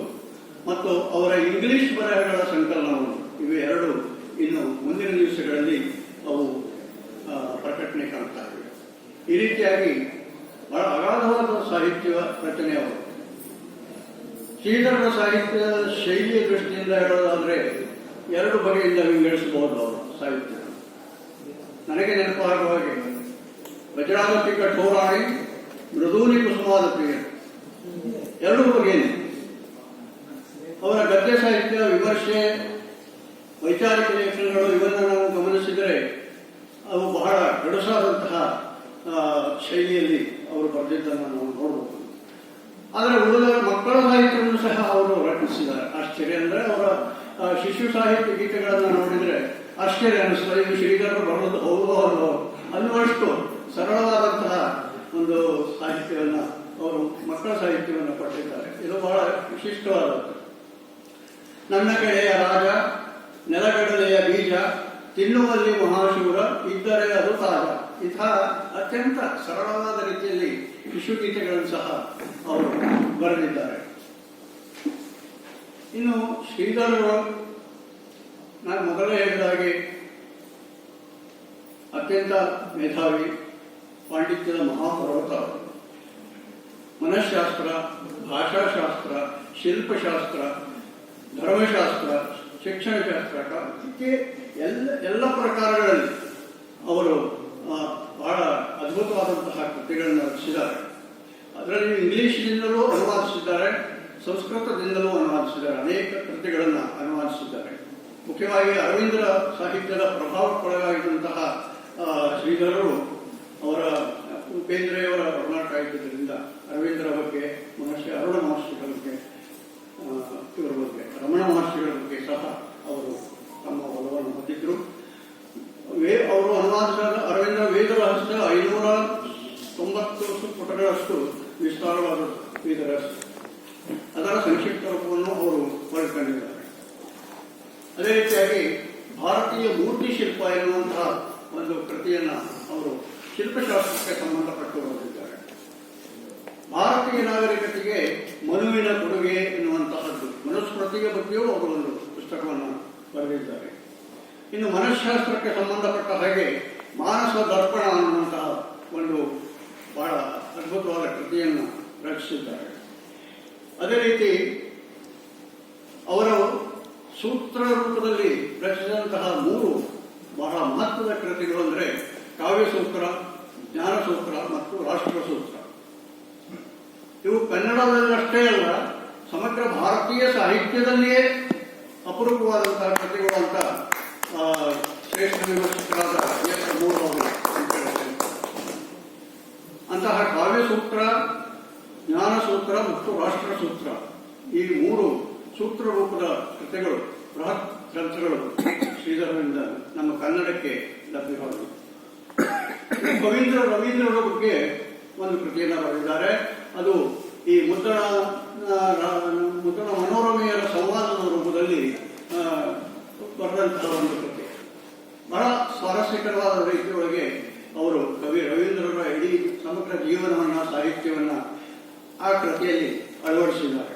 ಮತ್ತು ಅವರ ಇಂಗ್ಲಿಷ್ ಬರಹಗಳ ಸಂಕಲನವೊಂದು, ಇವು 2 ಇನ್ನು ಮುಂದಿನ ದಿವಸಗಳಲ್ಲಿ ಅವು ಪ್ರಕಟಣೆ ಕಾಣ್ತಾ ಇವೆ. ಈ ರೀತಿಯಾಗಿ ಬಹಳ ಅಗಾಧವಾದ ಸಾಹಿತ್ಯ ರಚನೆ ಅವರು. ಶ್ರೀಧರರ ಸಾಹಿತ್ಯ ಶೈಲಿಯ ದೃಷ್ಟಿಯಿಂದ ಹೇಳೋದಾದ್ರೆ 2 ಬಗೆಯಿಂದ ವಿಂಗಡಿಸಬಹುದು ಅವರ ಸಾಹಿತ್ಯ. ನನಗೆ ನೆನಪಾಗುವ ಹಾಗೆ ವಜ್ರಾವತಿ ಕಠೋರಾಣಿ, ಮೃದೂನಿ ಕುಸುಮಾದ ಪ್ರಿಯ, 2 ಬಗೆಯಲ್ಲಿ ಅವರ ಗದ್ಯ ಸಾಹಿತ್ಯ, ವಿಮರ್ಶೆ, ವೈಚಾರಿಕ ಲೇಖನಗಳು ಇವನ್ನು ನಾವು ಗಮನಿಸಿದರೆ ಅವು ಬಹಳ ಗಡುಸಾದಂತಹ ಶೈಲಿಯಲ್ಲಿ ಅವರು ಬರೆದಿದ್ದನ್ನು ನಾವು ನೋಡಬಹುದು. ಆದರೆ ಉಳಿದ ಮಕ್ಕಳ ಸಾಹಿತ್ಯವನ್ನು ಸಹ ಅವರು ರಚಿಸಿದ್ದಾರೆ. ಆಶ್ಚರ್ಯ ಅಂದರೆ ಅವರ ಶಿಶು ಸಾಹಿತ್ಯ ಗೀತೆಗಳನ್ನು ನೋಡಿದರೆ ಆಶ್ಚರ್ಯ ಅನಿಸ್ತದೆ. ಇದು ಶ್ರೀಧರರು ಬರೋದು ಹೌದು ಅನ್ನುವಷ್ಟು ಸರಳವಾದಂತಹ ಒಂದು ಸಾಹಿತ್ಯವನ್ನು ಅವರು ಮಕ್ಕಳ ಸಾಹಿತ್ಯವನ್ನು ಪಟ್ಟಿದ್ದಾರೆ. ಇದು ಬಹಳ ವಿಶಿಷ್ಟವಾದದ್ದು. ನನ್ನ ಗೆಳೆಯ ರಾಜ, ನೆಲಗಡಲೆಯ ಬೀಜ, ತಿನ್ನುವಲ್ಲಿ ಮಹಾಶೂರ, ಇದ್ದರೆ ಅದು ತಾಜ, ಇಂಥ ಅತ್ಯಂತ ಸರಳವಾದ ರೀತಿಯಲ್ಲಿ ಶಿಶುಗೀತೆಗಳನ್ನು ಸಹ ಅವರು ಬರೆದಿದ್ದಾರೆ. ಇನ್ನು ಶ್ರೀಧರರು ನಾನು ಮೊದಲೇ ಹೇಳಿದ ಹಾಗೆ ಅತ್ಯಂತ ಮೇಧಾವಿ, ಪಾಂಡಿತ್ಯದ ಮಹಾಪರ್ವತ. ಮನಃಶಾಸ್ತ್ರ, ಭಾಷಾಶಾಸ್ತ್ರ, ಶಿಲ್ಪಶಾಸ್ತ್ರ, ಧರ್ಮಶಾಸ್ತ್ರ, ಶಿಕ್ಷಣಶಾಸ್ತ್ರ ಎಲ್ಲ ಪ್ರಕಾರಗಳಲ್ಲಿ ಅವರು ಬಹಳ ಅದ್ಭುತವಾದಂತಹ ಕೃತಿಗಳನ್ನು ರಚಿಸಿದ್ದಾರೆ. ಅದರಲ್ಲಿ ಇಂಗ್ಲಿಷ್ನಿಂದಲೂ ಅನುವಾದಿಸಿದ್ದಾರೆ, ಸಂಸ್ಕೃತದಿಂದಲೂ ಅನುವಾದಿಸಿದ್ದಾರೆ. ಅನೇಕ ಕೃತಿಗಳನ್ನು ಅನುವಾದಿಸಿದ್ದಾರೆ. ಮುಖ್ಯವಾಗಿ ಅರವಿಂದರ ಸಾಹಿತ್ಯದ ಪ್ರಭಾವಕ್ಕೊಳಗಾಗಿದ್ದಂತಹ ಶ್ರೀಧರರು ಅವರ ಬೇಂದ್ರೆಯವರ ಒಡನಾಟ ಇದ್ದುದರಿಂದ ಅರವಿಂದರ ಬಗ್ಗೆ, ಮಹರ್ಷಿ ಅರುಣ ಮಹರ್ಷಿಗಳ ಬಗ್ಗೆ, ಇವರ ಬಗ್ಗೆ, ರಮಣ ಮಹರ್ಷಿಗಳ ಬಗ್ಗೆ ಸಹ ಅವರು ತಮ್ಮ 20 ಪುಟಗಳಷ್ಟು ವಿಸ್ತಾರವಾದದ್ದು ಇದರ ಅದರ ಸಂಕ್ಷಿಪ್ತ ರೂಪವನ್ನು ಅವರು ಹೊರಕೊಂಡಿದ್ದಾರೆ. ಅದೇ ರೀತಿಯಾಗಿ ಭಾರತೀಯ ಮೂರ್ತಿ ಶಿಲ್ಪ ಎನ್ನುವಂತಹ ಒಂದು ಕೃತಿಯನ್ನು ಅವರು ಶಿಲ್ಪಶಾಸ್ತ್ರಕ್ಕೆ ಸಂಬಂಧಪಟ್ಟು ಬರೆದಿದ್ದಾರೆ. ಭಾರತೀಯ ನಾಗರಿಕತೆಗೆ ಮನುವಿನ ಕೊಡುಗೆ ಎನ್ನುವಂತಹದ್ದು ಮನುಸ್ಮೃತಿಯ ಬಗ್ಗೆಯೂ ಅವರು ಒಂದು ಪುಸ್ತಕವನ್ನು ಬರೆದಿದ್ದಾರೆ. ಇನ್ನು ಮನಃಶಾಸ್ತ್ರಕ್ಕೆ ಸಂಬಂಧಪಟ್ಟ ಹಾಗೆ ಮಾನಸ ದರ್ಪಣ ಅನ್ನುವಂತಹ ಒಂದು ಬಹಳ ಅದ್ಭುತವಾದ ಕೃತಿಯನ್ನು ರಚಿಸಿದ್ದಾರೆ. ಅದೇ ರೀತಿ ಅವರು ಸೂತ್ರ ರೂಪದಲ್ಲಿ ರಚಿಸಿದಂತಹ 3 ಬಹಳ ಮಹತ್ವದ ಕೃತಿಗಳು ಅಂದರೆ ಕಾವ್ಯಸೂತ್ರ, ಜ್ಞಾನಸೂತ್ರ ಮತ್ತು ರಾಷ್ಟ್ರಸೂತ್ರ. ಇವು ಕನ್ನಡದಲ್ಲಷ್ಟೇ ಅಲ್ಲ, ಸಮಗ್ರ ಭಾರತೀಯ ಸಾಹಿತ್ಯದಲ್ಲಿಯೇ ಅಪರೂಪವಾದಂತಹ ಕೃತಿಗಳು ಅಂತ ಶ್ರೇಷ್ಠ ವಿಮರ್ಶಕರಾದ ಎಸ್ ಮೂರು ಅವರು ಅಂತಹ ಕಾವ್ಯಸೂತ್ರ, ಜ್ಞಾನಸೂತ್ರ ಮತ್ತು ರಾಷ್ಟ್ರಸೂತ್ರ ಈ 3 ಸೂತ್ರ ರೂಪದ ಕೃತಿಗಳು, ಬೃಹತ್ ಗ್ರಂಥಗಳು ಶ್ರೀಧರರಿಂದ ನಮ್ಮ ಕನ್ನಡಕ್ಕೆ ಲಭ್ಯವಾಗಿದೆ. ರವೀಂದ್ರರ ಬಗ್ಗೆ ಒಂದು ಕೃತಿಯನ್ನು ಬರೆದಿದ್ದಾರೆ. ಅದು ಈ ಮುದ್ದಣ ಮನೋರಮೆಯರ ಸಂವಾದದ ರೂಪದಲ್ಲಿ ಬರೆದಂತಹ ಒಂದು ಕೃತಿ. ಬಹಳ ಸ್ವಾರಸ್ಯಕರವಾದ ರೀತಿಯೊಳಗೆ ಅವರು ಕವಿ ರವೀಂದ್ರರ ಇಡೀ ಸಮಗ್ರ ಜೀವನವನ್ನ, ಸಾಹಿತ್ಯವನ್ನ ಆ ಕೃತಿಯಲ್ಲಿ ಅಳವಡಿಸಿದ್ದಾರೆ.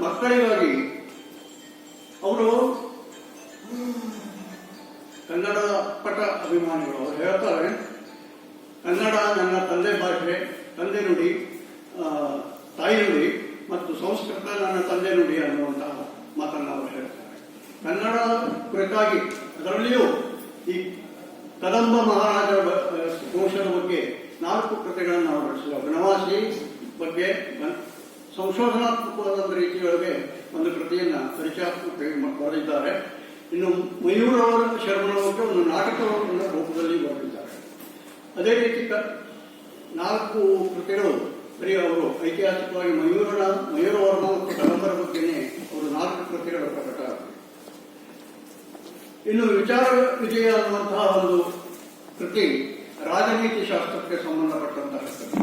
ಮಕ್ಕಳಿಗಾಗಿ ಅವರು ಕನ್ನಡ ಪಟ ಅಭಿಮಾನಿಗಳು. ಅವರು ಹೇಳ್ತಾರೆ, ಕನ್ನಡ ನನ್ನ ತಂದೆ ಭಾಷೆ, ತಂದೆ ನುಡಿ, ತಾಯಿ ನುಡಿ ಮತ್ತು ಸಂಸ್ಕೃತ ನನ್ನ ತಂದೆ ನುಡಿ ಅನ್ನುವಂತಹ ಮಾತನ್ನು ಅವರು ಹೇಳ್ತಾರೆ. ಕನ್ನಡ ಕುರಿತಾಗಿ ಅದರಲ್ಲಿಯೂ ಈ ಕದಂಬ ಮಹಾರಾಜರ ವಂಶದ ಬಗ್ಗೆ 4 ಕೃತಿಗಳನ್ನು ಅವರು ರಚಿಸಿದರು. ಬನವಾಸಿ ಬಗ್ಗೆ ಸಂಶೋಧನಾತ್ಮಕವಾದ ರೀತಿಯೊಳಗೆ ಒಂದು ಕೃತಿಯನ್ನು ಪರಿಚಯಾತ್ಮಕ ಬರೆದಿದ್ದಾರೆ. ಇನ್ನು ಮಯೂರವರ ಶರ್ಮನ ಬಗ್ಗೆ ಒಂದು ನಾಟಕವನ್ನು ರೂಪದಲ್ಲಿ ಬರೆದಿದ್ದಾರೆ. ಅದೇ ರೀತಿ 4 ಕೃತಿಗಳು ಬರೀ ಅವರು ಐತಿಹಾಸಿಕವಾಗಿ ಮಯೂರವರ್ಮ ಮತ್ತು ಕದಂಬರ ಬಗ್ಗೆನೇ ಅವರು 4 ಕೃತಿಗಳು ಪ್ರಕಟ. ಇನ್ನು ವಿಚಾರ ವಿಜಯ ಅನ್ನುವಂತಹ ಒಂದು ಕೃತಿ ರಾಜನೀತಿ ಶಾಸ್ತ್ರಕ್ಕೆ ಸಂಬಂಧಪಟ್ಟಂತಹ ಕೃತಿ.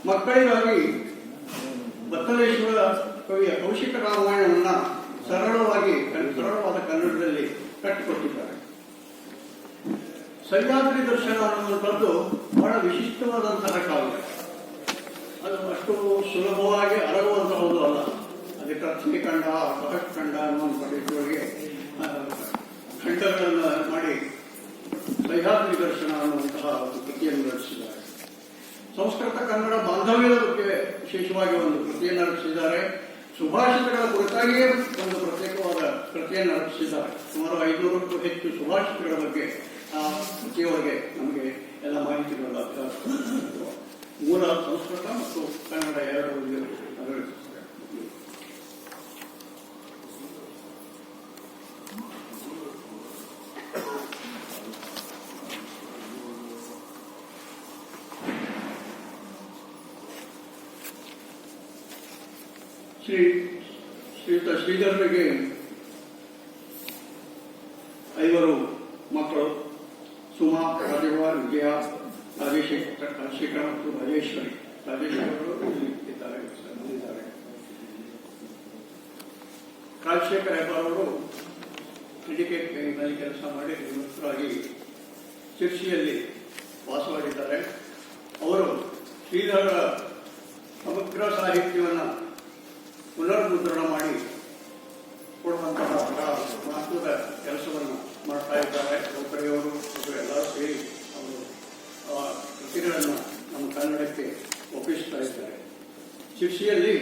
ಮಕ್ಕಳಿಗಾಗಿ ಬತ್ತಲೇಶ್ವರ ಕವಿಯ ಕೌಶಿಕ ರಾಮಾಯಣವನ್ನ ಸರಳವಾದ ಕನ್ನಡದಲ್ಲಿ ಕಟ್ಟಿಕೊಟ್ಟಿದ್ದಾರೆ. ಸಹ್ಯಾದ್ರಿ ದರ್ಶನ ಅನ್ನುವಂಥದ್ದು ಬಹಳ ವಿಶಿಷ್ಟವಾದಂತಹ ಕಾವ್ಯ. ಅದು ಅಷ್ಟು ಸುಲಭವಾಗಿ ಅರಗುವಂತಹದ್ದು ಅಲ್ಲ. ಅದಕ್ಕೆ ಅರ್ಥಿಖಂಡ, ಬಹಖಂಡ ಅನ್ನುವಂಥ ರೀತಿಯೊಳಗೆ ಖಂಡಗಳನ್ನು ಮಾಡಿ ಸಹ್ಯಾದ್ರಿ ದರ್ಶನ ಅನ್ನುವಂತಹ ಒಂದು ಕೃತಿಯನ್ನು ರಚಿಸಿದ್ದಾರೆ. ಸಂಸ್ಕೃತ ಕನ್ನಡ ಬಾಂಧವ್ಯದ ಬಗ್ಗೆ ವಿಶೇಷವಾಗಿ ಒಂದು ಕೃತಿಯನ್ನು ರಚಿಸಿದ್ದಾರೆ. ಸುಭಾಷಿತಗಳ ಕುರಿತಾಗಿಯೇ ಒಂದು ಪ್ರತ್ಯೇಕವಾದ ಕೃತಿಯನ್ನು ರಚಿಸಿದ್ದಾರೆ. ಸುಮಾರು 500ಕ್ಕೂ ಹೆಚ್ಚು ಸುಭಾಷಿತಗಳ ಬಗ್ಗೆ ಆ ಕೃತಿಯೊಳಗೆ ನಮಗೆ ಎಲ್ಲ ಮಾಹಿತಿಗಳು ಮೂಲ ಸಂಸ್ಕೃತ ಮತ್ತು ಕನ್ನಡ ಎರಡೂ ರಚಿಸಿದ್ದಾರೆ. ಶ್ರೀಯುತ ಶ್ರೀಧರರಿಗೆ 5 ಮಕ್ಕಳು. ಸುಮಾ, ರಾಜಕುಮಾರ್, ವಿಜಯ, ರಾಜಶೇಖರ ಮತ್ತು ರಾಜೇಶ್ವರಿ. ರಾಜೇಶ್ವರರು ಇದ್ದಾರೆ. ರಾಜಶೇಖರ ಹೆಬ್ಬಾರವರು ಸಿಂಡಿಕೇಟ್ ಬ್ಯಾಂಕ್ನಲ್ಲಿ ಕೆಲಸ ಮಾಡಿ ನಿವೃತ್ತರಾಗಿ ಶಿರ್ಸಿಯಲ್ಲಿ ವಾಸವಾಗಿದ್ದಾರೆ. ಅವರು ಶ್ರೀಧರ ಸಮಗ್ರ ಸಾಹಿತ್ಯವನ್ನು ಪುನರ್ಮುದ್ರಣ ಮಾಡಿ ಕೊಡುವಂತಹ ಮಹತ್ವದ ಕೆಲಸವನ್ನು ಮಾಡ್ತಾ ಇದ್ದಾರೆ. ಒಬ್ಬರೆಯವರು ಎಲ್ಲರೂ ಸೇರಿ ಅವರು ಕೃತಿಗಳನ್ನು ನಮ್ಮ ಕನ್ನಡಕ್ಕೆ ಒಪ್ಪಿಸ್ತಾ ಇದ್ದಾರೆ. ಶಿರ್ಸಿಯಲ್ಲಿ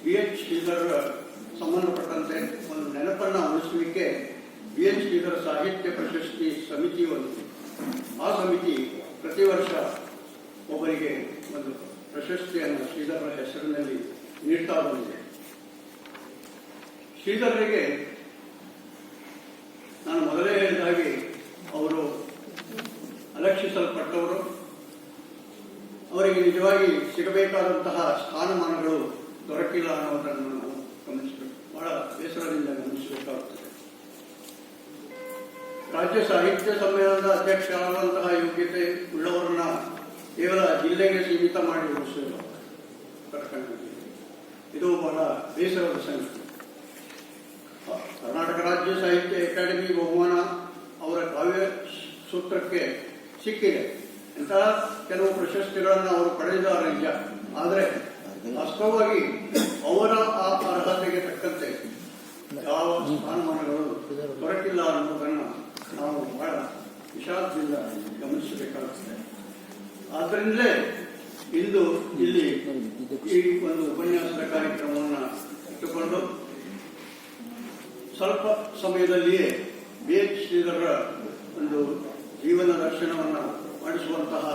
BH ಶ್ರೀಧರ ಸಂಬಂಧಪಟ್ಟಂತೆ ಒಂದು ನೆನಪನ್ನು ಉಳಿಸಲಿಕ್ಕೆ BH ಶ್ರೀಧರ ಸಾಹಿತ್ಯ ಪ್ರಶಸ್ತಿ ಸಮಿತಿ ಒಂದು. ಆ ಸಮಿತಿ ಪ್ರತಿ ವರ್ಷ ಒಬ್ಬರಿಗೆ ಒಂದು ಪ್ರಶಸ್ತಿಯನ್ನು ಶ್ರೀಧರರ ಹೆಸರಿನಲ್ಲಿ ನೀಡ್ತಾ ಬಂದಿದೆ. ಶ್ರೀಧರರಿಗೆ ನಾನು ಮೊದಲೇ ಹೇಳಿದ ಹಾಗೆ ಅವರು ಅಲಕ್ಷಿಸಲ್ಪಟ್ಟವರು. ಅವರಿಗೆ ನಿಜವಾಗಿ ಸಿಗಬೇಕಾದಂತಹ ಸ್ಥಾನಮಾನಗಳು ದೊರಕಿಲ್ಲ ಅನ್ನೋದನ್ನು ನಾವು ಗಮನಿಸಬೇಕು. ಬಹಳ ಬೇಸರದಿಂದ ಗಮನಿಸಬೇಕಾಗುತ್ತದೆ. ರಾಜ್ಯ ಸಾಹಿತ್ಯ ಸಮ್ಮೇಳನದ ಅಧ್ಯಕ್ಷ ಆಗುವಂತಹ ಯೋಗ್ಯತೆ ಉಳ್ಳವರನ್ನ ಕೇವಲ ಜಿಲ್ಲೆಗೆ ಸೀಮಿತ ಮಾಡಿ ಉಳಿಸಿಲ್ಲ. ಇದು ಬಹಳ ಬೇಸರದ ಸಂಗತಿ. ಕರ್ನಾಟಕ ರಾಜ್ಯ ಸಾಹಿತ್ಯ ಅಕಾಡೆಮಿ ಬಹುಮಾನ ಅವರ ಕಾವ್ಯ ಸೂತ್ರಕ್ಕೆ ಸಿಕ್ಕಿದೆ. ಇಂತಹ ಕೆಲವು ಪ್ರಶಸ್ತಿಗಳನ್ನು ಅವರು ಪಡೆದಿದ್ದಾರೆ ನಿಜ. ಆದರೆ ವಾಸ್ತವವಾಗಿ ಅವರ ಆ ಅರ್ಹತೆಗೆ ತಕ್ಕಂತೆ ಯಾವ ಸ್ಥಾನಮಾನಗಳು ದೊರಕಿಲ್ಲ ಅನ್ನೋದನ್ನು ನಾವು ಬಹಳ ವಿಷಾದದಿಂದ ಗಮನಿಸಬೇಕಾಗುತ್ತದೆ. ಆದ್ದರಿಂದಲೇ ಇಂದು ಇಲ್ಲಿ ಈ ಒಂದು ಉಪನ್ಯಾಸದ ಕಾರ್ಯಕ್ರಮವನ್ನು ಇಟ್ಟುಕೊಂಡು ಸ್ವಲ್ಪ ಸಮಯದಲ್ಲಿಯೇ BH ಶ್ರೀಧರರ ಒಂದು ಜೀವನ ದರ್ಶನವನ್ನು ಮಾಡಿಸುವಂತಹ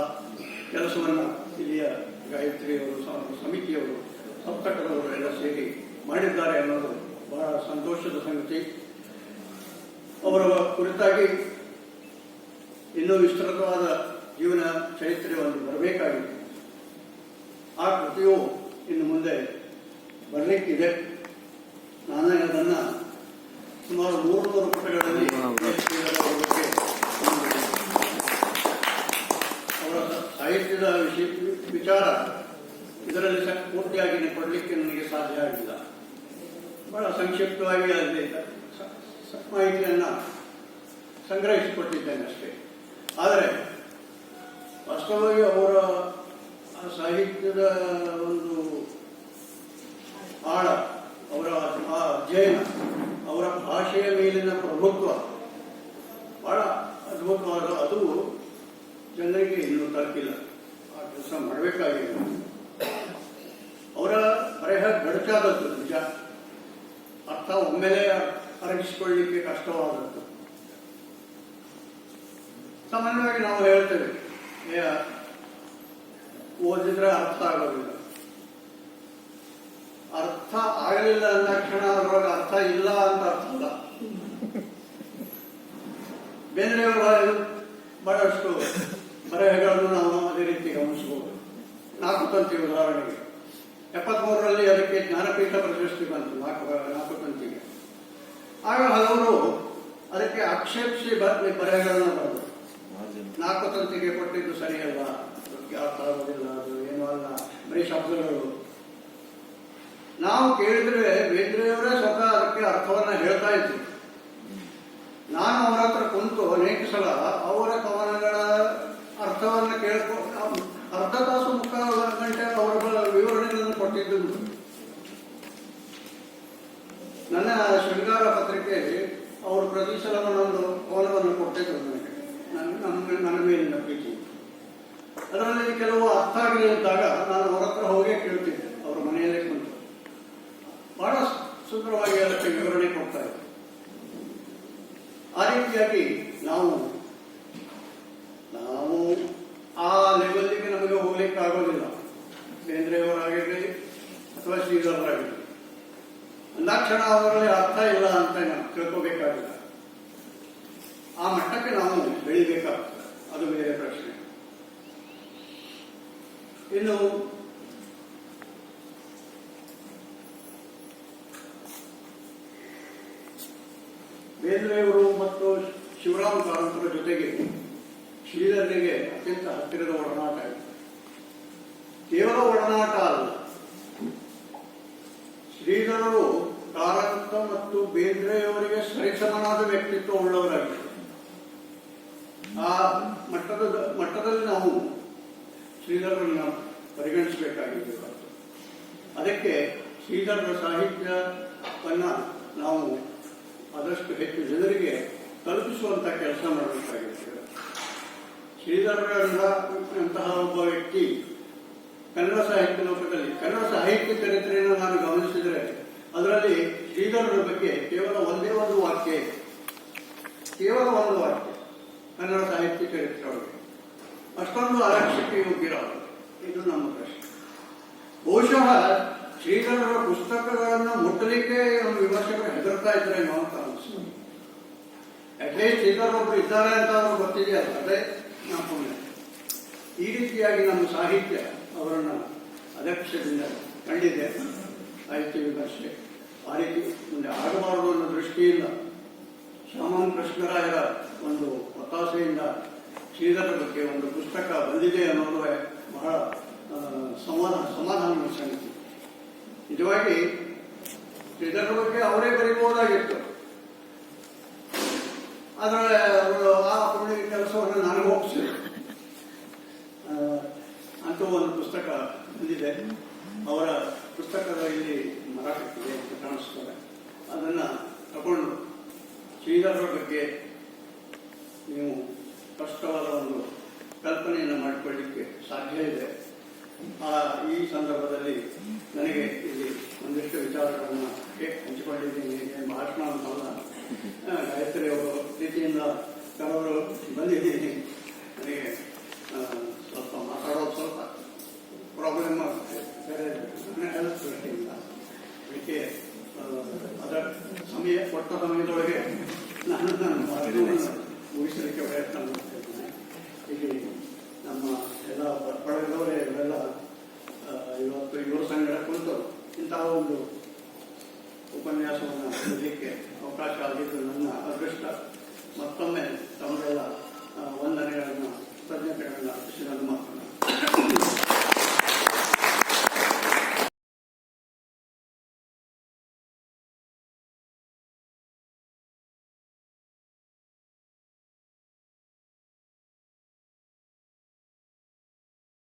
ಕೆಲಸವನ್ನು ಇಲ್ಲಿಯ ಗಾಯತ್ರಿಯವರು, ಸಮಿತಿಯವರು, ಸಪ್ತಕರವರು ಎಲ್ಲ ಸೇರಿ ಮಾಡಿದ್ದಾರೆ ಅನ್ನೋದು ಬಹಳ ಸಂತೋಷದ ಸಂಗತಿ. ಅವರ ಕುರಿತಾಗಿ ಇನ್ನೂ ವಿಸ್ತೃತವಾದ ಜೀವನ ಚರಿತ್ರೆ ಒಂದು ಬರಬೇಕಾಗಿದೆ. ಆ ಕೃತಿಯು ಇನ್ನು ಮುಂದೆ ಬರಲಿಕ್ಕಿದೆ. ನಾನು ಅದನ್ನು ಸುಮಾರು 300 ಪುಟಗಳಲ್ಲಿ ಅವರ ಸಾಹಿತ್ಯದ ವಿಚಾರ ಇದರಲ್ಲಿ ಪೂರ್ತಿಯಾಗಿ ಕೊಡಲಿಕ್ಕೆ ನನಗೆ ಸಾಧ್ಯ ಆಗಿಲ್ಲ. ಬಹಳ ಸಂಕ್ಷಿಪ್ತವಾಗಿ ಅಲ್ಲಿ ಮಾಹಿತಿಯನ್ನು ಸಂಗ್ರಹಿಸಿಕೊಟ್ಟಿದ್ದೇನೆ ಅಷ್ಟೇ. ಆದರೆ ವಾಸ್ತವವಾಗಿ ಅವರ ಸಾಹಿತ್ಯದ ಒಂದು ಆಳ, ಅವರ ಅಧ್ಯಯನ, ಅವರ ಭಾಷೆಯ ಮೇಲಿನ ಪ್ರಭುತ್ವ ಬಹಳ ಅದ್ಭುತವಾದ, ಅದು ಜನರಿಗೆ ಇನ್ನೂ ತಲುಪಿಲ್ಲ. ಆ ಕೆಲಸ ಮಾಡಬೇಕಾಗಿದೆ. ಅವರ ಬರೆಹ ಗಡಚಾದದ್ದು ನಿಜ, ಅರ್ಥ ಒಮ್ಮೆಲೆ ಅರಗಿಸಿಕೊಳ್ಳಲಿಕ್ಕೆ ಕಷ್ಟವಾದದ್ದು. ಸಾಮಾನ್ಯವಾಗಿ ನಾವು ಹೇಳ್ತೇವೆ ಓದಿದ್ರೆ ಅರ್ಥ ಆಗೋದಿಲ್ಲ. ಅರ್ಥ ಆಗಲಿಲ್ಲ ಅಂದ ಕ್ಷಣ ಅದರೊಳಗೆ ಅರ್ಥ ಇಲ್ಲ ಅಂತ ಅರ್ಥ ಅಲ್ಲ. ಬೇಂದ್ರೆಯವರ ಬಹಳಷ್ಟು ಬರೆಹಗಳನ್ನು ನಾವು ಅದೇ ರೀತಿ ಗಮನಿಸಬಹುದು. 4 ತಂತಿ ಉದಾಹರಣೆಗೆ 73ರಲ್ಲಿ ಅದಕ್ಕೆ ಜ್ಞಾನಪೀಠ ಪ್ರಶಸ್ತಿ ಬಂತು, 4 ತಂತಿಗೆ. ಆಗ ಹಲವರು ಅದಕ್ಕೆ ಆಕ್ಷೇಪಿಸಿ ಬರೆಹಗಳನ್ನು ಬರೆದರು. 4 ತಂತಿಗೆ ಕೊಟ್ಟಿದ್ದು ಸರಿಯಲ್ಲ, ಅರ್ಥ ಆಗೋದಿಲ್ಲ, ಅದು ಏನೂ ಅಲ್ಲ, ಬರೀ ಶಬ್ದಗಳು. ನಾವು ಕೇಳಿದ್ರೆ ಬೇಂದ್ರೆಯವರೇ ಸ್ವತಃ ಅದಕ್ಕೆ ಅರ್ಥವನ್ನ ಹೇಳ್ತಾ ಇದ್ರು. ನಾನು ಅವರ ಹತ್ರ ಕುಂತು ಅನೇಕ ಸಲ ಅವರ ಕವನಗಳ ಅರ್ಥವನ್ನು ಕೇಳ್ಕೊಂಡು ಅರ್ಧ ತಾಸು ಮುಕ್ಕಾಲು ಗಂಟೆ ಅವರ ವಿವರಣೆಗಳನ್ನು ಕೊಟ್ಟಿದ್ದು. ನನ್ನ ಶೃಂಗಾರ ಪತ್ರಿಕೆಯಲ್ಲಿ ಅವರು ಪ್ರತಿ ಸಲ ಒಂದೊಂದು ಕವನವನ್ನು ಕೊಟ್ಟಿದ್ರು ನನಗೆ, ನನ್ನ ಮೇಲಿನ ಪ್ರೀತಿ. ಅದರಲ್ಲಿ ಕೆಲವು ಅರ್ಥ ಆಗಲಿ ಅಂದಾಗ ನಾನು ಅವರ ಹತ್ರ ಹೋಗೇ ಕೇಳ್ತಿದ್ದೆ, ಅವರ ಮನೆಯಲ್ಲೇ ಕುಂತು. ಬಹಳ ಸುಂದರವಾಗಿ ಅದಕ್ಕೆ ವಿವರಣೆ ಕೊಡ್ತಾ ಇದ್ದೆ. ಆ ರೀತಿಯಾಗಿ ನಾವು ಆ ಲೆವೆಲ್ಗೆ ನಮಗೆ ಹೋಗ್ಲಿಕ್ಕೆ ಆಗೋದಿಲ್ಲ. ಬೇಂದ್ರೆಯವರಾಗಿರಲಿ ಅಥವಾ ಶ್ರೀಧರರಾಗಿರಲಿ, ಅಂದಾಕ್ಷಣ ಅವರಲ್ಲಿ ಅರ್ಥ ಇಲ್ಲ ಅಂತ ನಾವು ತಿಳ್ಕೋಬೇಕಾಗಿಲ್ಲ. ಆ ಮಟ್ಟಕ್ಕೆ ನಾವು ಬೆಳಿಬೇಕಾಗ್ತದೆ, ಅದು ಬೇರೆ ಪ್ರಶ್ನೆ. ಇನ್ನು ಬೇಂದ್ರೆಯವರು ಮತ್ತು ಶಿವರಾಮ್ ಕಾರಂತರ ಜೊತೆಗೆ ಶ್ರೀಧರನಿಗೆ ಅತ್ಯಂತ ಹತ್ತಿರದ ಒಡನಾಟ ಇದೆ. ಕೇವಲ ಒಡನಾಟ ಅಲ್ಲ, ಶ್ರೀಧರರು ಕಾರಂತ ಮತ್ತು ಬೇಂದ್ರೆಯವರಿಗೆ ಸರಿಸಮನಾದ ವ್ಯಕ್ತಿತ್ವ ಉಳ್ಳವರಾಗಿದ್ದಾರೆ. ಆ ಮಟ್ಟದಲ್ಲಿ ನಾವು ಶ್ರೀಧರರನ್ನು ಪರಿಗಣಿಸಬೇಕಾಗಿದೆ. ಅದಕ್ಕೆ ಶ್ರೀಧರರ ಸಾಹಿತ್ಯವನ್ನ ನಾವು ಆದಷ್ಟು ಹೆಚ್ಚು ಜನರಿಗೆ ತಲುಪಿಸುವಂತಹ ಕೆಲಸ ಮಾಡಬೇಕಾಗಿರ್ತದೆ. ಶ್ರೀಧರರಂತಹ ಒಬ್ಬ ವ್ಯಕ್ತಿ ಕನ್ನಡ ಸಾಹಿತ್ಯ ಲೋಕದಲ್ಲಿ, ಕನ್ನಡ ಸಾಹಿತ್ಯ ಚರಿತ್ರೆಯನ್ನು ನಾನು ಗಮನಿಸಿದರೆ ಅದರಲ್ಲಿ ಶ್ರೀಧರರ ಬಗ್ಗೆ ಕೇವಲ ಒಂದೇ ಒಂದು ವಾಕ್ಯ, ಕನ್ನಡ ಸಾಹಿತ್ಯ ಚರಿತ್ರೆ ಒಳಗೆ ಅಷ್ಟೊಂದು ಆರಕ್ಷಕ್ಕೆ ಯೋಗ್ಯರಾದರು. ಇದು ನಮ್ಮ ಪ್ರಶ್ನೆ. ಬಹುಶಃ ಶ್ರೀಧರರ ಪುಸ್ತಕಗಳನ್ನು ಮುಟ್ಟಲಿಕ್ಕೆ ನಮ್ಮ ವಿಮರ್ಶಕರು ಹೆದರ್ತಾ ಇದ್ರೆ ಅಂತ ಅನಿಸ್ತದೆ. ಅಟ್ಲೀಸ್ಟ್ ಶ್ರೀಧರೊಬ್ಬರು ಇದ್ದಾರೆ ಅಂತ ಅವ್ರಿಗೆ ಗೊತ್ತಿದೆಯಲ್ಲ, ಅದೇ ನಮ್ಮ ಪುಣ್ಯ. ಈ ರೀತಿಯಾಗಿ ನಮ್ಮ ಸಾಹಿತ್ಯ ಅವರನ್ನು ಅಲಕ್ಷ್ಯದಿಂದ ಕಂಡಿದೆ. ಸಾಹಿತ್ಯ ವಿಮರ್ಶೆ ಆ ರೀತಿ ಮುಂದೆ ಆಗಬಾರದು ಅನ್ನೋ ದೃಷ್ಟಿಯಿಂದ ಶ್ಯಾಮನ್ ಕೃಷ್ಣರಾಯರ ಒಂದು ಒತ್ತಾಸೆಯಿಂದ ಶ್ರೀಧರ ಬಗ್ಗೆ ಒಂದು ಪುಸ್ತಕ ಬಂದಿದೆ ಅನ್ನೋದು ಬಹಳ ಸಮಾಧಾನದ ಸಂಗತಿ. ನಿಜವಾಗಿ ಶ್ರೀಧರ ಬಗ್ಗೆ ಅವರೇ ಬರೀಬಹುದಾಗಿತ್ತು, ಆದರೆ ಅವರು ಆ ಪುಣ್ಯ ಕೆಲಸವನ್ನು ನನಗೆ ಒಪ್ಪಿಸಿದ್ರು. ಅಂತೂ ಒಂದು ಪುಸ್ತಕ ಬಂದಿದೆ, ಅವರ ಪುಸ್ತಕದ ಇಲ್ಲಿ ಮರಾಠಕ್ಕಿದೆ ಅಂತ ಕಾಣಿಸ್ತದೆ. ಅದನ್ನು ತಗೊಂಡು ಶ್ರೀಧರರ ಬಗ್ಗೆ ನೀವು ಸ್ಪಷ್ಟವಾದ ಒಂದು ಕಲ್ಪನೆಯನ್ನು ಮಾಡಿಕೊಳ್ಳಲಿಕ್ಕೆ ಸಾಧ್ಯ ಇದೆ. ಈ ಸಂದರ್ಭದಲ್ಲಿ ನನಗೆ ಇಲ್ಲಿ ಒಂದಿಷ್ಟು ವಿಚಾರಗಳನ್ನು ಹಂಚಿಕೊಂಡಿದ್ದೀನಿ. ಭಾಷಣ ಅಂತಲ್ಲ, ಗಾಯತ್ರಿ ಅವರು ರೀತಿಯಿಂದ ಕೆಲವರು ಬಂದಿದ್ದೀನಿ. ನನಗೆ ಸ್ವಲ್ಪ ಮಾತಾಡೋದು ಸ್ವಲ್ಪ ಪ್ರಾಬ್ಲಮ್ ಆಗುತ್ತೆ, ಬೇರೆ ಹೆಲ್ತ್ ದೃಷ್ಟಿಯಿಂದ. ಅದಕ್ಕೆ ಅದರ ಕೊಟ್ಟ ಸಮಯದೊಳಗೆ ನಾನು ಮುಗಿಸಲಿಕ್ಕೆ ಪ್ರಯತ್ನ ಮಾಡ್ತಾ ಇದ್ದೇನೆ. ಇಲ್ಲಿ ನಮ್ಮ ಎಲ್ಲ ಪಡೆದವರೇ ಇವರೆಲ್ಲ ಇವತ್ತು ಇವರ ಸಂಗಡ ಕುರಿತು ಇಂತಹ ಒಂದು ಉಪನ್ಯಾಸವನ್ನು ನೀಡಲಿಕ್ಕೆ ಅವಕಾಶ ಆಗಿದ್ದು ನನ್ನ ಅದೃಷ್ಟ. ಮತ್ತೊಮ್ಮೆ ತಮಗೆಲ್ಲ ವಂದನೆಗಳನ್ನು ಕೃತಜ್ಞತೆಗಳನ್ನು ಅರ್ಪಿಸಿ ನನ್ನ ಮಾತು